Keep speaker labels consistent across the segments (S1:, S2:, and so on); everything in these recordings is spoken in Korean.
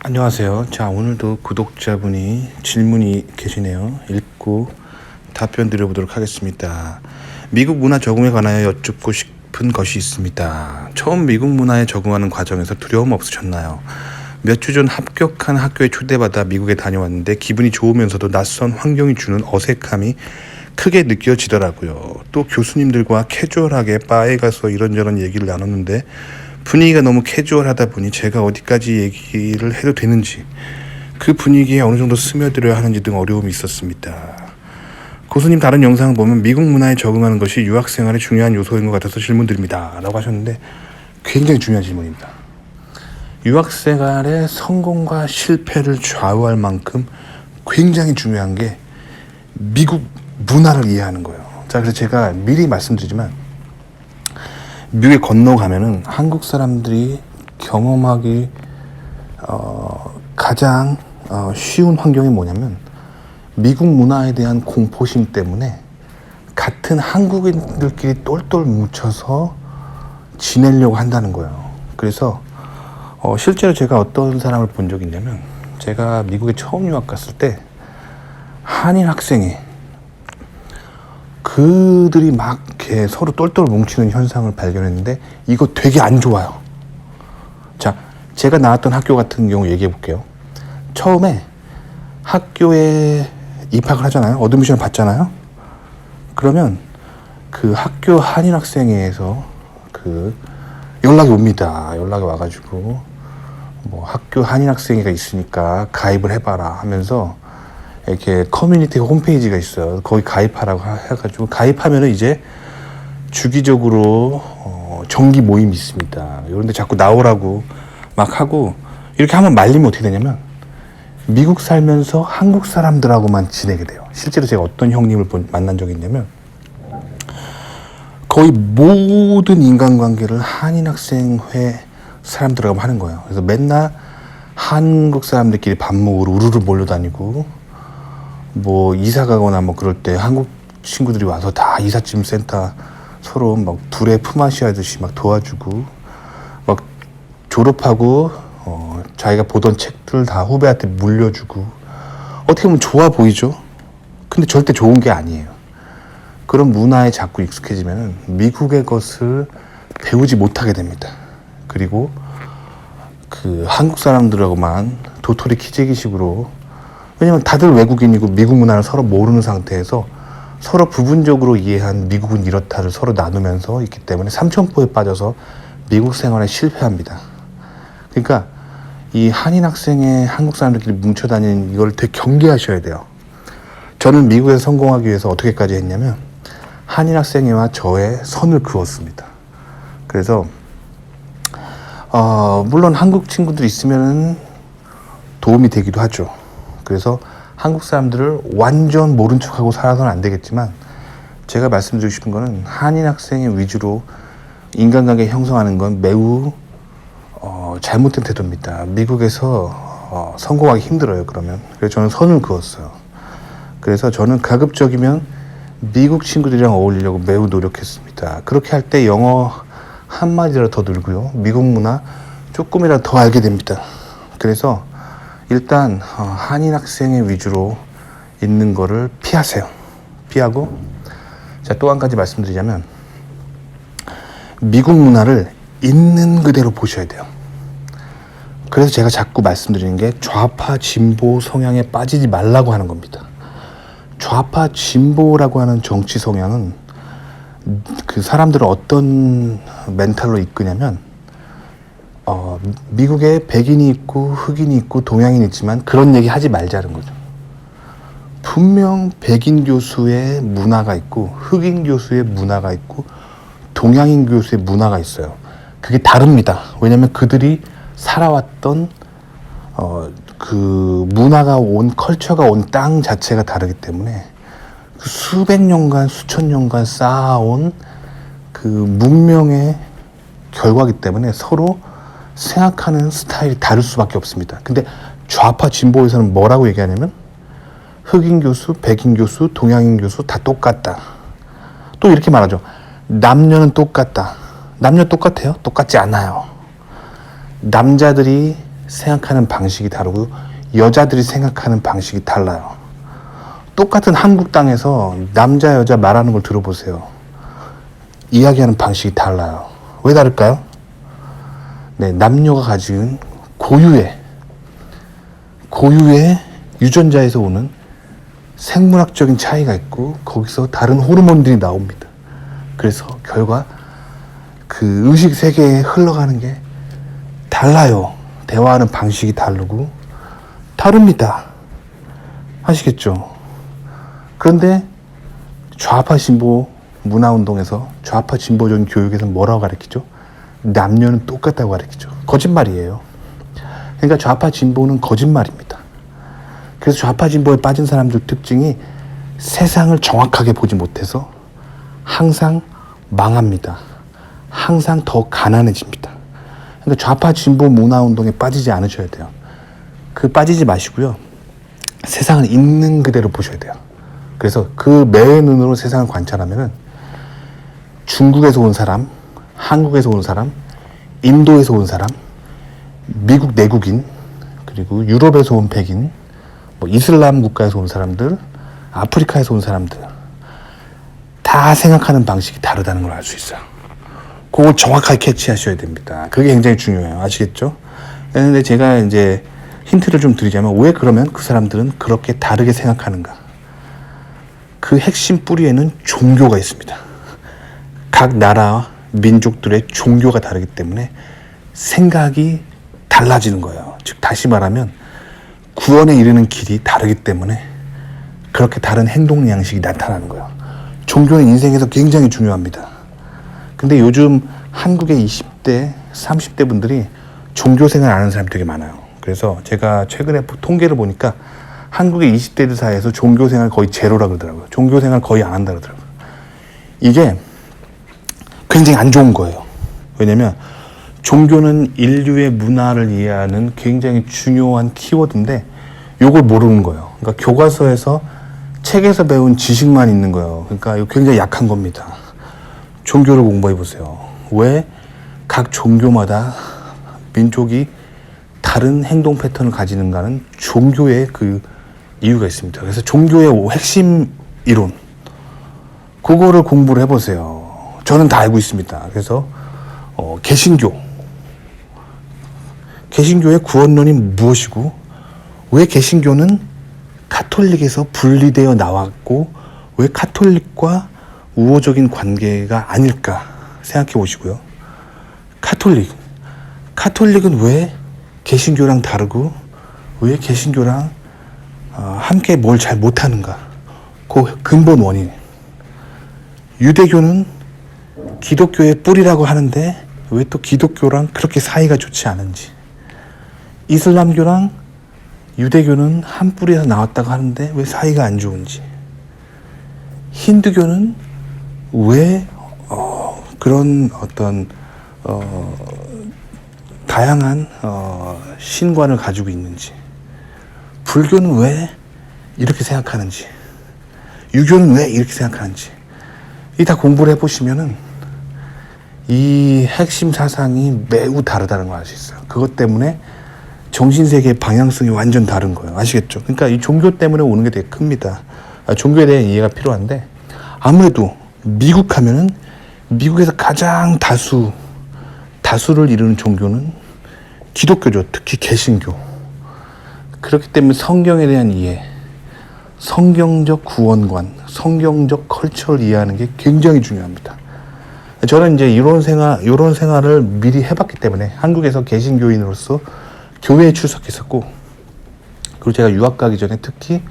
S1: 안녕하세요. 자, 오늘도 구독자분이 질문이 계시네요. 읽고 답변 드려보도록 하겠습니다. 미국 문화 적응에 관하여 여쭙고 싶은 것이 있습니다. 처음 미국 문화에 적응하는 과정에서 두려움 없으셨나요? 몇 주 전 합격한 학교에 초대받아 미국에 다녀왔는데 기분이 좋으면서도 낯선 환경이 주는 어색함이 크게 느껴지더라고요. 또 교수님들과 캐주얼하게 바에 가서 이런저런 얘기를 나눴는데 분위기가 너무 캐주얼하다 보니 제가 어디까지 얘기를 해도 되는지, 그 분위기에 어느 정도 스며들어야 하는지 등 어려움이 있었습니다. 고수님, 다른 영상을 보면 미국 문화에 적응하는 것이 유학생활의 중요한 요소인 것 같아서 질문드립니다 라고 하셨는데, 굉장히 중요한 질문입니다. 유학생활의 성공과 실패를 좌우할 만큼 굉장히 중요한 게 미국 문화를 이해하는 거예요. 자, 그래서 제가 미리 말씀드리지만, 미국에 건너가면은 한국 사람들이 경험하기 가장 쉬운 환경이 뭐냐면, 미국 문화에 대한 공포심 때문에 같은 한국인들끼리 똘똘 뭉쳐서 지내려고 한다는 거예요. 그래서 실제로 제가 어떤 사람을 본 적이 있냐면, 제가 미국에 처음 유학 갔을 때 한인 학생이 그들이 막 이렇게 서로 똘똘 뭉치는 현상을 발견했는데, 이거 되게 안 좋아요. 자, 제가 나왔던 학교 같은 경우 얘기해 볼게요. 처음에 학교에 입학을 하잖아요. 어드미션을 받잖아요. 그러면 그 학교 한인 학생회에서 그 연락이 옵니다. 연락이 와가지고 뭐 학교 한인 학생회가 있으니까 가입을 해봐라 하면서, 이렇게 커뮤니티 홈페이지가 있어요. 거기 가입하라고 해가지고 가입하면은 이제 주기적으로 정기 모임이 있습니다. 이런데 자꾸 나오라고 막 하고, 이렇게 하면 말리면 어떻게 되냐면 미국 살면서 한국 사람들하고만 지내게 돼요. 실제로 제가 어떤 형님을 만난 적이 있냐면, 거의 모든 인간관계를 한인 학생회 사람들하고 하는 거예요. 그래서 맨날 한국 사람들끼리 밥 먹으러 우르르 몰려다니고, 뭐 이사 가거나 뭐 그럴 때 한국 친구들이 와서 다 이삿짐 센터 서로 막 불에 품앗이 하듯이 막 도와주고, 막 졸업하고 자기가 보던 책들 다 후배한테 물려주고, 어떻게 보면 좋아 보이죠? 근데 절대 좋은 게 아니에요. 그런 문화에 자꾸 익숙해지면 미국의 것을 배우지 못하게 됩니다. 그리고 그 한국 사람들하고만 도토리 키재기식으로, 왜냐면 다들 외국인이고 미국 문화를 서로 모르는 상태에서 서로 부분적으로 이해한 미국은 이렇다를 서로 나누면서 있기 때문에 삼천포에 빠져서 미국 생활에 실패합니다. 그러니까 이 한인 학생의 한국 사람들끼리 뭉쳐다니는 이걸 되게 경계하셔야 돼요. 저는 미국에서 성공하기 위해서 어떻게까지 했냐면, 한인 학생회와 저의 선을 그었습니다. 그래서 물론 한국 친구들이 있으면 도움이 되기도 하죠. 그래서 한국 사람들을 완전 모른 척하고 살아서는 안 되겠지만, 제가 말씀드리고 싶은 거는 한인 학생의 위주로 인간관계 형성하는 건 매우 잘못된 태도입니다. 미국에서 성공하기 힘들어요, 그러면. 그래서 저는 선을 그었어요. 그래서 저는 가급적이면 미국 친구들이랑 어울리려고 매우 노력했습니다. 그렇게 할 때 영어 한마디라도 더 늘고요, 미국 문화 조금이라도 더 알게 됩니다. 그래서 일단 한인 학생의 위주로 있는 거를 피하세요. 피하고, 자, 또 한 가지 말씀드리자면, 미국 문화를 있는 그대로 보셔야 돼요. 그래서 제가 자꾸 말씀드리는 게 좌파 진보 성향에 빠지지 말라고 하는 겁니다. 좌파 진보라고 하는 정치 성향은 그 사람들을 어떤 멘탈로 이끄냐면, 미국에 백인이 있고 흑인이 있고 동양인이 있지만 그런 얘기 하지 말자는 거죠. 분명 백인 교수의 문화가 있고 흑인 교수의 문화가 있고 동양인 교수의 문화가 있어요. 그게 다릅니다. 왜냐면 그들이 살아왔던 그 문화가 온, 컬처가 온 땅 자체가 다르기 때문에, 그 수백 년간 수천 년간 쌓아온 그 문명의 결과이기 때문에 서로 생각하는 스타일이 다를 수밖에 없습니다. 근데 좌파 진보에서는 뭐라고 얘기하냐면, 흑인 교수, 백인 교수, 동양인 교수 다 똑같다. 또 이렇게 말하죠. 남녀는 똑같다. 남녀 똑같아요? 똑같지 않아요. 남자들이 생각하는 방식이 다르고 여자들이 생각하는 방식이 달라요. 똑같은 한국 땅에서 남자 여자 말하는 걸 들어보세요. 이야기하는 방식이 달라요. 왜 다를까요? 네, 남녀가 가진 고유의 유전자에서 오는 생물학적인 차이가 있고 거기서 다른 호르몬들이 나옵니다. 그래서 결과 그 의식 세계에 흘러가는 게 달라요. 대화하는 방식이 다릅니다. 아시겠죠? 그런데 좌파 진보 문화운동에서 좌파 진보적인 교육에서 뭐라고 가르치죠? 남녀는 똑같다고 가르치죠. 거짓말이에요. 그러니까 좌파 진보는 거짓말입니다. 그래서 좌파 진보에 빠진 사람들 특징이 세상을 정확하게 보지 못해서 항상 망합니다. 항상 더 가난해집니다. 그러니까 좌파 진보 문화운동에 빠지지 않으셔야 돼요. 빠지지 마시고요. 세상을 있는 그대로 보셔야 돼요. 그래서 그 매의 눈으로 세상을 관찰하면은 중국에서 온 사람, 한국에서 온 사람, 인도에서 온 사람, 미국 내국인, 그리고 유럽에서 온 백인, 이슬람 국가에서 온 사람들, 아프리카에서 온 사람들 다 생각하는 방식이 다르다는 걸 알 수 있어요. 그걸 정확하게 캐치하셔야 됩니다. 그게 굉장히 중요해요. 아시겠죠? 그런데 제가 이제 힌트를 좀 드리자면 왜 그러면 그 사람들은 그렇게 다르게 생각하는가? 그 핵심 뿌리에는 종교가 있습니다. 각 나라 민족들의 종교가 다르기 때문에 생각이 달라지는 거예요. 즉 다시 말하면 구원에 이르는 길이 다르기 때문에 그렇게 다른 행동 양식이 나타나는 거예요. 종교는 인생에서 굉장히 중요합니다. 근데 요즘 한국의 20대, 30대 분들이 종교 생활 안 하는 사람이 되게 많아요. 그래서 제가 최근에 통계를 보니까 한국의 20대들 사이에서 종교 생활 거의 제로라 그러더라고요. 종교 생활 거의 안 한다 그러더라고요. 이게 굉장히 안 좋은 거예요. 왜냐면 종교는 인류의 문화를 이해하는 굉장히 중요한 키워드인데 이걸 모르는 거예요. 그러니까 교과서에서 책에서 배운 지식만 있는 거예요. 그러니까 이거 굉장히 약한 겁니다. 종교를 공부해 보세요. 왜 각 종교마다 민족이 다른 행동 패턴을 가지는가는 종교의 그 이유가 있습니다. 그래서 종교의 핵심 이론 그거를 공부를 해보세요. 저는 다 알고 있습니다. 그래서 개신교의 구원론이 무엇이고 왜 개신교는 카톨릭에서 분리되어 나왔고 왜 카톨릭과 우호적인 관계가 아닐까 생각해 보시고요. 카톨릭은 왜 개신교랑 다르고 왜 개신교랑 함께 뭘 잘 못하는가? 그 근본 원인. 유대교는 기독교의 뿌리라고 하는데 왜 또 기독교랑 그렇게 사이가 좋지 않은지. 이슬람교랑 유대교는 한 뿌리에서 나왔다고 하는데 왜 사이가 안 좋은지. 힌두교는 왜 그런 어떤 다양한 신관을 가지고 있는지. 불교는 왜 이렇게 생각하는지. 유교는 왜 이렇게 생각하는지. 이 다 공부를 해보시면은 이 핵심 사상이 매우 다르다는 걸 알 수 있어요. 그것 때문에 정신세계의 방향성이 완전 다른 거예요. 아시겠죠? 그러니까 이 종교 때문에 오는 게 되게 큽니다. 종교에 대한 이해가 필요한데 아무래도 미국 하면은 미국에서 가장 다수를 이루는 종교는 기독교죠. 특히 개신교. 그렇기 때문에 성경에 대한 이해, 성경적 구원관, 성경적 컬처를 이해하는 게 굉장히 중요합니다. 저는 이제 이런 생활을 미리 해봤기 때문에 한국에서 개신교인으로서 교회에 출석했었고, 그리고 제가 유학 가기 전에 특히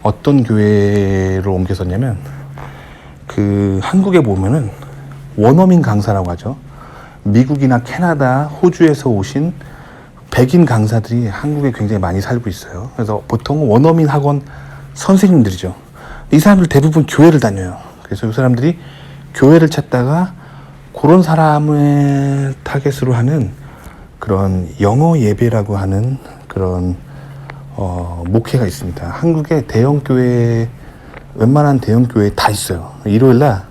S1: 어떤 교회를 옮겼었냐면, 한국에 보면은 원어민 강사라고 하죠. 미국이나 캐나다, 호주에서 오신 백인 강사들이 한국에 굉장히 많이 살고 있어요. 그래서 보통 원어민 학원 선생님들이죠. 이 사람들 대부분 교회를 다녀요. 그래서 이 사람들이 교회를 찾다가 그런 사람을 타겟으로 하는 그런 영어 예배라고 하는 그런 목회가 있습니다. 한국의 웬만한 대형 교회에 다 있어요. 일요일날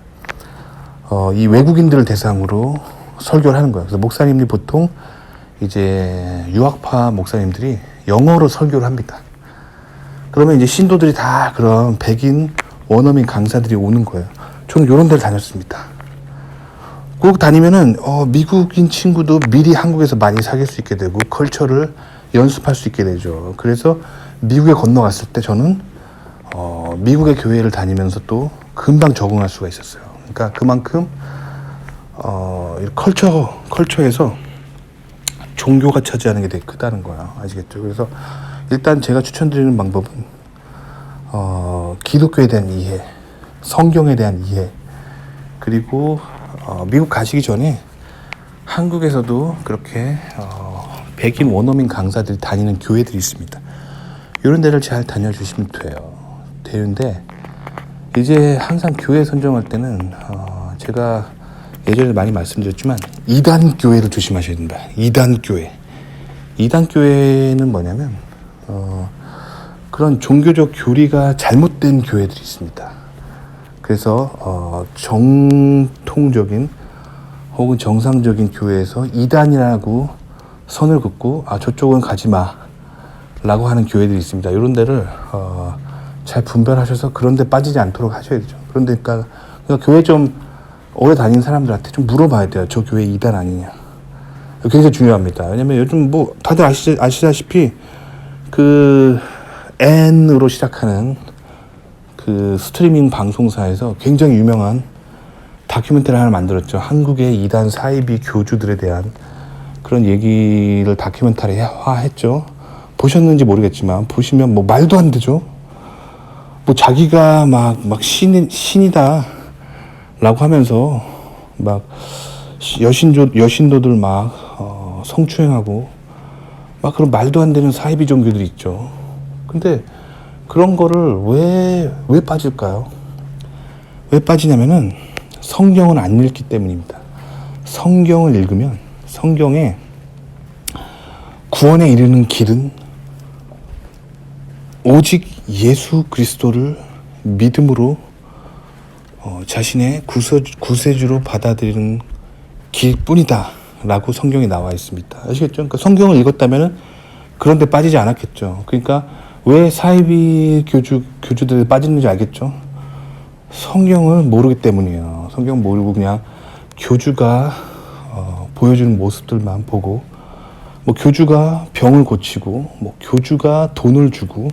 S1: 이 외국인들을 대상으로 설교를 하는 거예요. 그래서 목사님이 보통 이제 유학파 목사님들이 영어로 설교를 합니다. 그러면 이제 신도들이 다 그런 백인 원어민 강사들이 오는 거예요. 저는 이런 데를 다녔습니다. 꼭 다니면은 미국인 친구도 미리 한국에서 많이 사귈 수 있게 되고 컬처를 연습할 수 있게 되죠. 그래서 미국에 건너갔을 때 저는 미국의 교회를 다니면서 또 금방 적응할 수가 있었어요. 그러니까 그만큼 컬처에서 종교가 차지하는 게 되게 크다는 거야. 아시겠죠? 그래서 일단 제가 추천드리는 방법은 기독교에 대한 이해, 성경에 대한 이해, 그리고 미국 가시기 전에 한국에서도 그렇게 백인 원어민 강사들이 다니는 교회들이 있습니다. 이런 데를 잘 다녀주시면 되는데 이제 항상 교회 선정할 때는 제가 예전에 많이 말씀드렸지만 이단 교회를 조심하셔야 된다. 이단 교회는 뭐냐면 그런 종교적 교리가 잘못된 교회들이 있습니다. 그래서 정통적인 혹은 정상적인 교회에서 이단이라고 선을 긋고 저쪽은 가지 마 라고 하는 교회들이 있습니다. 이런 데를 잘 분별하셔서 그런 데 빠지지 않도록 하셔야 되죠. 그러니까 교회 좀 오래 다니는 사람들한테 좀 물어봐야 돼요. 저 교회 이단 아니냐. 굉장히 중요합니다. 왜냐면 요즘 뭐 다들 아시다시피 그 N으로 시작하는 그 스트리밍 방송사에서 굉장히 유명한 다큐멘터리 하나 만들었죠. 한국의 이단 사이비 교주들에 대한 그런 얘기를 다큐멘터리화 했죠. 보셨는지 모르겠지만 보시면 뭐 말도 안 되죠. 뭐 자기가 막 신이다 라고 하면서 막 여신도들 막 성추행하고 막 그런 말도 안 되는 사이비 종교들이 있죠. 근데 그런 거를 왜 빠질까요? 왜 빠지냐면은 성경은 안 읽기 때문입니다. 성경을 읽으면 성경에 구원에 이르는 길은 오직 예수 그리스도를 믿음으로 자신의 구세주로 받아들이는 길뿐이다 라고 성경에 나와 있습니다. 아시겠죠? 그러니까 성경을 읽었다면 그런 데 빠지지 않았겠죠. 그러니까 왜 사이비 교주들이 빠지는지 알겠죠? 성경을 모르기 때문이에요. 성경 모르고 그냥 교주가 보여주는 모습들만 보고 뭐 교주가 병을 고치고 뭐 교주가 돈을 주고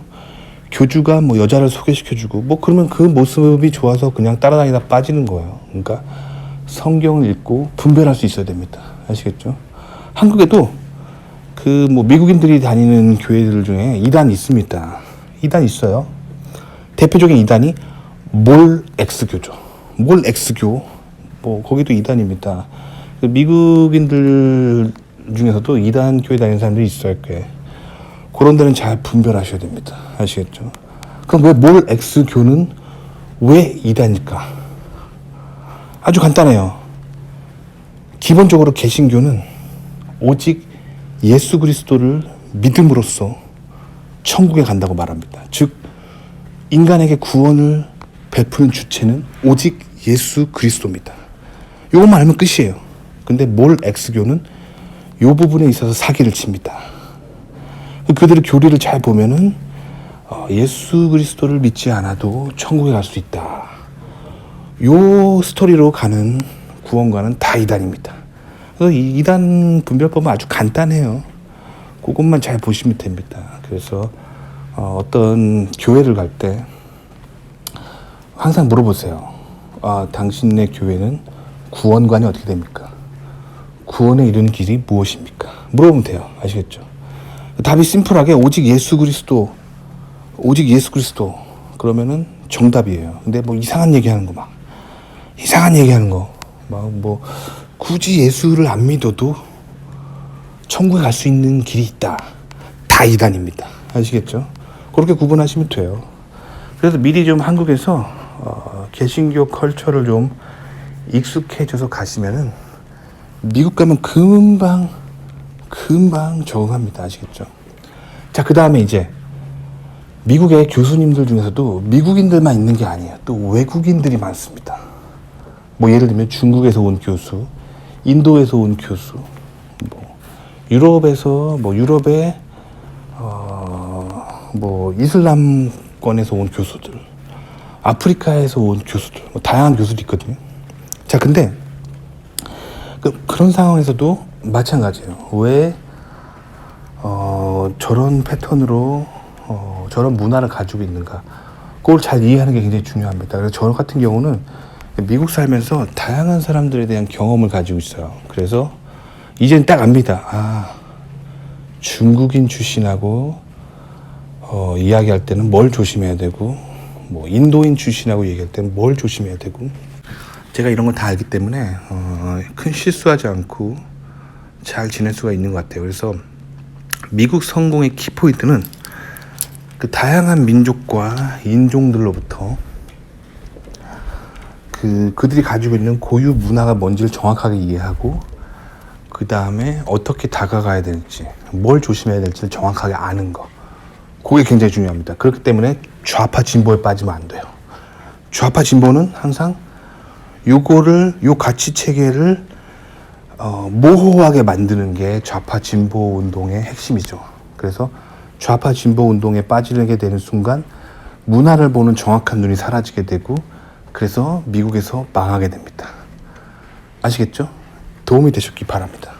S1: 교주가 뭐 여자를 소개시켜주고 뭐 그러면 그 모습이 좋아서 그냥 따라다니다 빠지는 거예요. 그러니까 성경을 읽고 분별할 수 있어야 됩니다. 아시겠죠? 한국에도 그 뭐 미국인들이 다니는 교회들 중에 이단 있습니다. 이단 있어요. 대표적인 이단이 몰 X교죠. 몰 X교. 뭐 거기도 이단입니다. 미국인들 중에서도 이단 교회 다니는 사람들이 있어요. 꽤. 그런 데는 잘 분별하셔야 됩니다. 아시겠죠? 그럼 왜 몰 X교는 왜 이단일까? 아주 간단해요. 기본적으로 개신교는 오직 예수 그리스도를 믿음으로써 천국에 간다고 말합니다. 즉 인간에게 구원을 베푸는 주체는 오직 예수 그리스도입니다. 이것만 알면 끝이에요. 근데 몰 X교는 이 부분에 있어서 사기를 칩니다. 그들의 교리를 잘 보면은 예수 그리스도를 믿지 않아도 천국에 갈 수 있다. 요 스토리로 가는 구원과는 다 이단입니다. 그래서 이 이단 분별법은 아주 간단해요. 그것만 잘 보시면 됩니다. 그래서 어떤 교회를 갈 때 항상 물어보세요. 당신네 교회는 구원관이 어떻게 됩니까? 구원에 이르는 길이 무엇입니까? 물어보면 돼요. 아시겠죠? 답이 심플하게 오직 예수 그리스도 그러면은 정답이에요. 근데 뭐 이상한 얘기하는 거 막 뭐 굳이 예수를 안 믿어도 천국에 갈 수 있는 길이 있다. 다 이단입니다. 아시겠죠? 그렇게 구분하시면 돼요. 그래서 미리 좀 한국에서 개신교 컬처를 좀 익숙해져서 가시면은 미국 가면 금방 적응합니다. 아시겠죠? 자, 그 다음에 이제 미국의 교수님들 중에서도 미국인들만 있는 게 아니에요. 또 외국인들이 많습니다. 뭐 예를 들면 중국에서 온 교수, 인도에서 온 교수, 뭐 유럽에서 뭐 유럽의 뭐 이슬람권에서 온 교수들, 아프리카에서 온 교수들, 뭐 다양한 교수들이 있거든요. 자, 근데 그런 상황에서도 마찬가지예요. 왜 저런 패턴으로 저런 문화를 가지고 있는가? 그걸 잘 이해하는 게 굉장히 중요합니다. 그래서 저 같은 경우는 미국 살면서 다양한 사람들에 대한 경험을 가지고 있어요. 그래서 이제는 딱 압니다. 아, 중국인 출신하고 이야기할 때는 뭘 조심해야 되고, 뭐 인도인 출신하고 얘기할 때는 뭘 조심해야 되고, 제가 이런 걸 다 알기 때문에 큰 실수하지 않고 잘 지낼 수가 있는 것 같아요. 그래서 미국 성공의 키포인트는 그 다양한 민족과 인종들로부터 그들이 가지고 있는 고유 문화가 뭔지를 정확하게 이해하고, 그 다음에 어떻게 다가가야 될지, 뭘 조심해야 될지를 정확하게 아는 거. 그게 굉장히 중요합니다. 그렇기 때문에 좌파 진보에 빠지면 안 돼요. 좌파 진보는 항상 요 가치 체계를 모호하게 만드는 게 좌파 진보 운동의 핵심이죠. 그래서 좌파 진보 운동에 빠지게 되는 순간 문화를 보는 정확한 눈이 사라지게 되고, 그래서 미국에서 망하게 됩니다. 아시겠죠? 도움이 되셨기 바랍니다.